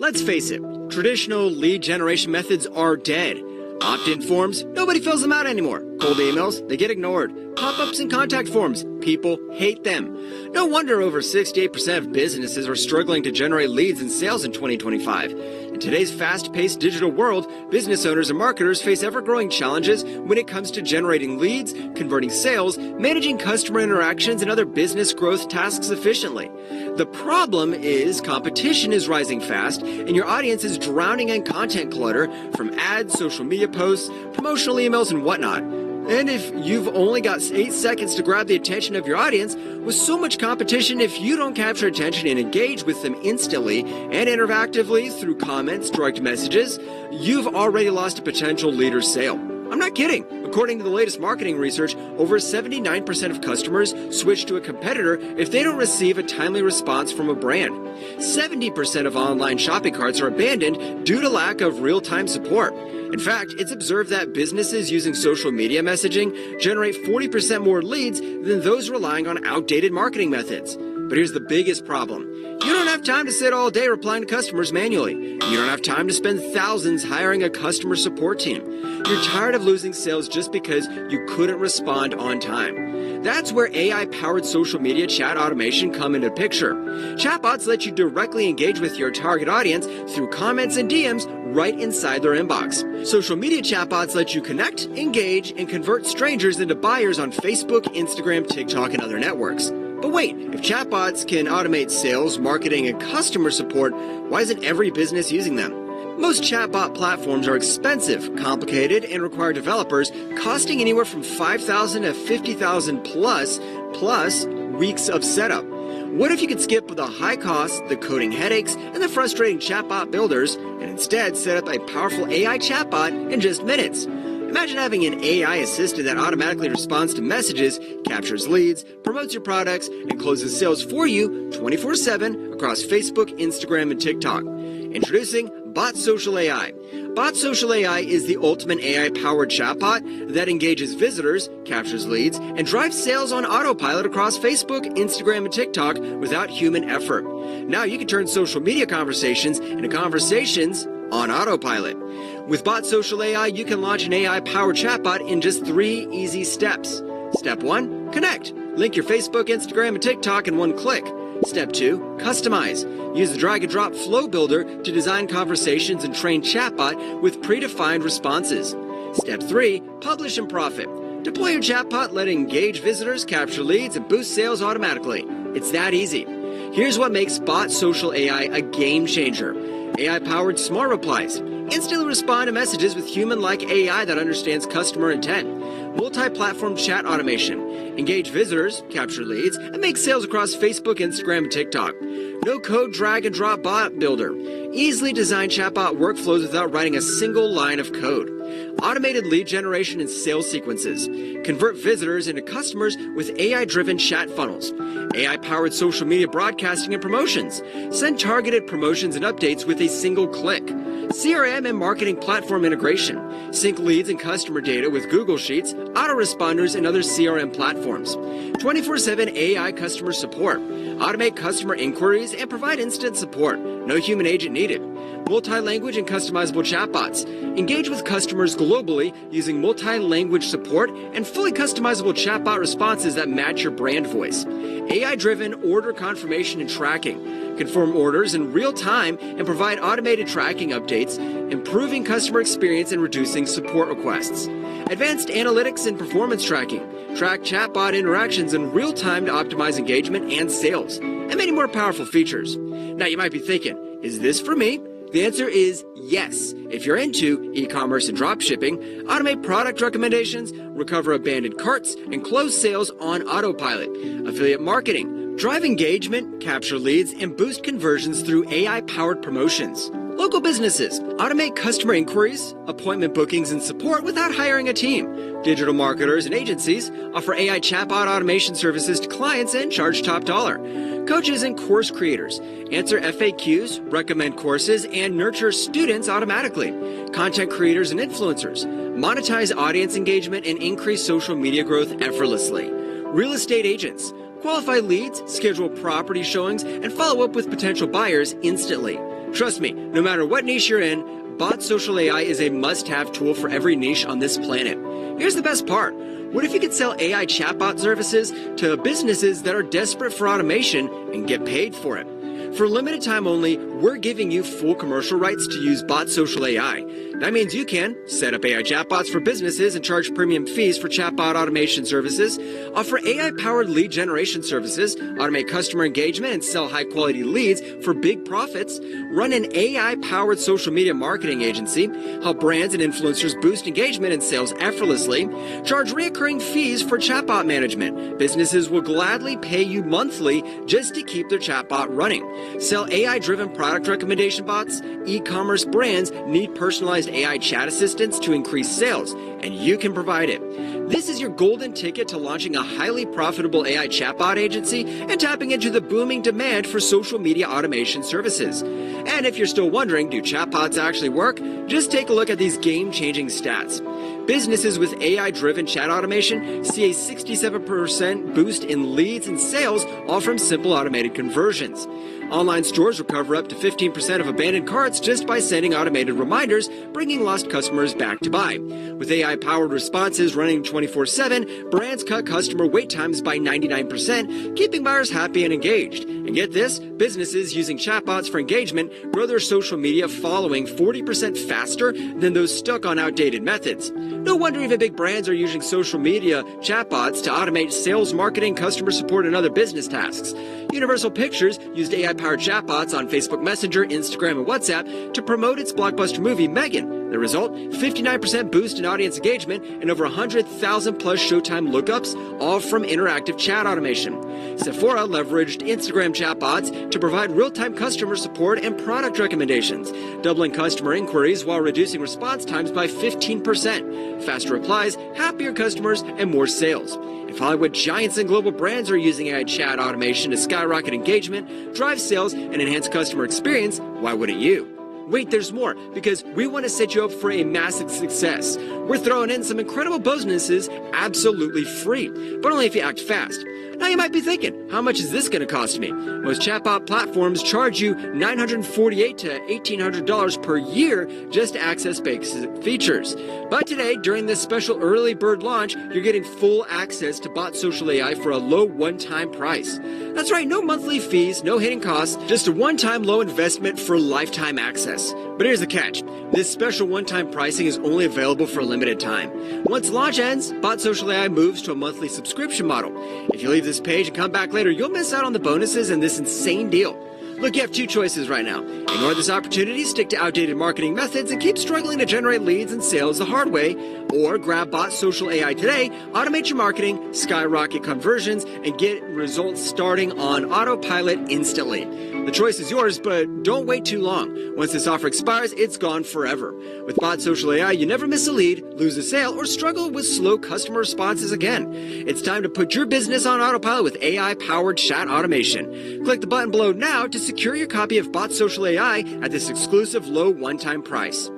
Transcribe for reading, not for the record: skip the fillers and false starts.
Let's face it, traditional lead generation methods are dead. Opt-in forms, nobody fills them out anymore. Cold emails, they get ignored. Pop-ups and contact forms, people hate them. No wonder over 68% of businesses are struggling to generate leads and sales in 2025. In today's fast-paced digital world, business owners and marketers face ever-growing challenges when it comes to generating leads, converting sales, managing customer interactions, and other business growth tasks efficiently. The problem is competition is rising fast, and your audience is drowning in content clutter from ads, social media posts, promotional emails, and whatnot. And if you've only got 8 seconds to grab the attention of your audience, with so much competition, if you don't capture attention and engage with them instantly and interactively through comments, direct messages, you've already lost a potential leader's sale. I'm not kidding. According to the latest marketing research, over 79% of customers switch to a competitor if they don't receive a timely response from a brand. 70% of online shopping carts are abandoned due to lack of real-time support. In fact, it's observed that businesses using social media messaging generate 40% more leads than those relying on outdated marketing methods. But here's the biggest problem. You don't have time to sit all day replying to customers manually. You don't have time to spend thousands hiring a customer support team. You're tired of losing sales just because you couldn't respond on time. That's where AI-powered social media chat automation come into picture. Chatbots let you directly engage with your target audience through comments and DMs right inside their inbox. Social media chatbots let you connect, engage, and convert strangers into buyers on Facebook, Instagram, TikTok, and other networks. But wait, if chatbots can automate sales, marketing, and customer support, why isn't every business using them? Most chatbot platforms are expensive, complicated, and require developers costing anywhere from $5,000 to $50,000 plus weeks of setup. What if you could skip the high costs, the coding headaches, and the frustrating chatbot builders, and instead set up a powerful AI chatbot in just minutes? Imagine having an AI assistant that automatically responds to messages, captures leads, promotes your products, and closes sales for you 24/7 across Facebook, Instagram, and TikTok. Introducing BotSocial AI. BotSocial AI is the ultimate AI-powered chatbot that engages visitors, captures leads, and drives sales on autopilot across Facebook, Instagram, and TikTok without human effort. Now you can turn social media conversations into conversations on autopilot. With BotSocial AI, you can launch an AI-powered chatbot in just 3 easy steps. Step 1, connect. Link your Facebook, Instagram, and TikTok in one click. Step 2, customize. Use the drag-and-drop flow builder to design conversations and train chatbot with predefined responses. Step 3, publish and profit. Deploy your chatbot, let it engage visitors, capture leads, and boost sales automatically. It's that easy. Here's what makes BotSocial AI a game changer. AI-powered smart replies. Instantly respond to messages with human-like AI that understands customer intent. Multi-platform chat automation. Engage visitors, capture leads, and make sales across Facebook, Instagram, and TikTok. No-code drag-and-drop bot builder. Easily design chatbot workflows without writing a single line of code. Automated lead generation and sales sequences. Convert visitors into customers with AI-driven chat funnels. AI-powered social media broadcasting and promotions. Send targeted promotions and updates with a single click. CRM and marketing platform integration. Sync leads and customer data with Google Sheets, autoresponders, and other CRM platforms. 24/7 AI customer support. Automate customer inquiries and provide instant support. No human agent needed. Multi-language and customizable chatbots. Engage with customers globally using multi-language support and fully customizable chatbot responses that match your brand voice. AI-driven order confirmation and tracking. Confirm orders in real time and provide automated tracking updates, improving customer experience and reducing support requests. Advanced analytics and performance tracking. Track chatbot interactions in real time to optimize engagement and sales. And many more powerful features. Now you might be thinking, is this for me? The answer is yes. If you're into e-commerce and dropshipping, automate product recommendations, recover abandoned carts, and close sales on autopilot. Affiliate marketing. Drive engagement, capture leads, and boost conversions through AI-powered promotions. Local businesses. Automate customer inquiries, appointment bookings, and support without hiring a team. Digital marketers and agencies offer AI chatbot automation services to clients and charge top dollar. Coaches and course creators answer FAQs, recommend courses, and nurture students automatically. Content creators and influencers monetize audience engagement and increase social media growth effortlessly. Real estate agents qualify leads, schedule property showings, and follow up with potential buyers instantly. Trust me, no matter what niche you're in, BotSocial AI is a must-have tool for every niche on this planet. Here's the best part. What if you could sell AI chatbot services to businesses that are desperate for automation and get paid for it? For limited time only, we're giving you full commercial rights to use BotSocial AI. That means you can set up AI chatbots for businesses and charge premium fees for chatbot automation services, offer AI-powered lead generation services, automate customer engagement and sell high-quality leads for big profits, run an AI-powered social media marketing agency, help brands and influencers boost engagement and sales effortlessly, charge recurring fees for chatbot management. Businesses will gladly pay you monthly just to keep their chatbot running. Sell AI-driven product recommendation bots. E-commerce brands need personalized AI chat assistants to increase sales, and you can provide it. This is your golden ticket to launching a highly profitable AI chatbot agency and tapping into the booming demand for social media automation services. And if you're still wondering, do chatbots actually work? Just take a look at these game-changing stats. Businesses with AI-driven chat automation see a 67% boost in leads and sales, all from simple automated conversions. Online stores recover up to 15% of abandoned carts just by sending automated reminders, bringing lost customers back to buy. With AI-powered responses running 24/7, brands cut customer wait times by 99%, keeping buyers happy and engaged. And get this, businesses using chatbots for engagement grow their social media following 40% faster than those stuck on outdated methods. No wonder even big brands are using social media chatbots to automate sales, marketing, customer support, and other business tasks. Universal Pictures used AI-powered chatbots on Facebook Messenger, Instagram, and WhatsApp to promote its blockbuster movie, Megan. The result? 59% boost in audience engagement and over 100,000 plus Showtime lookups, all from interactive chat automation. Sephora leveraged Instagram chatbots to provide real-time customer support and product recommendations, doubling customer inquiries while reducing response times by 15%. Faster replies, happier customers, and more sales. If Hollywood giants and global brands are using AI chat automation to skyrocket engagement, drive sales, and enhance customer experience, why wouldn't you? Wait, there's more, because we want to set you up for a massive success. We're throwing in some incredible bonuses absolutely free, but only if you act fast. Now you might be thinking, how much is this going to cost me? Most chatbot platforms charge you $948 to $1,800 per year just to access basic features. But today, during this special early bird launch, you're getting full access to BotSocial AI for a low one-time price. That's right, no monthly fees, no hidden costs, just a one-time low investment for lifetime access. But here's the catch. This special one-time pricing is only available for a limited time. Once launch ends, BotSocial AI moves to a monthly subscription model. If you leave this page and come back later, you'll miss out on the bonuses and this insane deal. Look, you have two choices right now. Ignore this opportunity, stick to outdated marketing methods, and keep struggling to generate leads and sales the hard way. Or grab BotSocial AI today, automate your marketing, skyrocket conversions, and get results starting on autopilot instantly. The choice is yours, but don't wait too long. Once this offer expires, it's gone forever. With BotSocial AI, you never miss a lead, lose a sale, or struggle with slow customer responses again. It's time to put your business on autopilot with AI-powered chat automation. Click the button below now to secure your copy of BotSocial AI at this exclusive low one-time price.